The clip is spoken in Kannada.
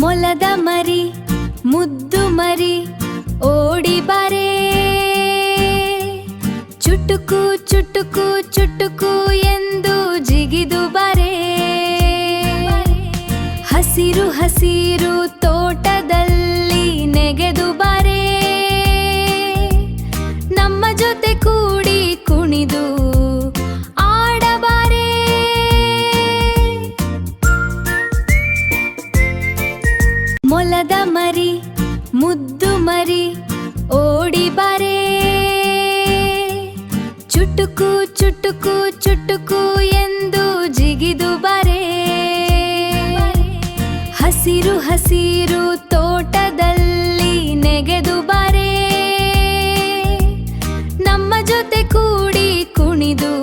ಮೊಲದ ಮರಿ ಮುದ್ದು ಮರಿ ಓಡಿ ಬಾರೆ, ಚುಟುಕು ಚುಟುಕು ಚುಟುಕು ಎಂದು ಜಿಗಿದು ಬಾರೆ. ಹಸಿರು ಹಸಿರು ತೋಟದಲ್ಲಿ ನೆಗೆದು ಬಾರೆ, ನಮ್ಮ ಜೊತೆ ಕೂಡಿ ಕುಣಿದು ಆಡಬಾರೆ. ಮೊಲದ ಮರಿ ಮುದ್ದು ಮರಿ ಓಡಿ ಬಾರೆ, ಚುಟುಕು ಚುಟುಕು ಚುಟುಕು ಎಂದು ಜಿಗಿದು ಬಾರೆ. ಹಸಿರು ಹಸಿರು ತೋಟದಲ್ಲಿ ನೆಗೆದು ಬಾರೆ, ನಮ್ಮ ಜೊತೆ ಕೂಡಿ ಕುಣಿದು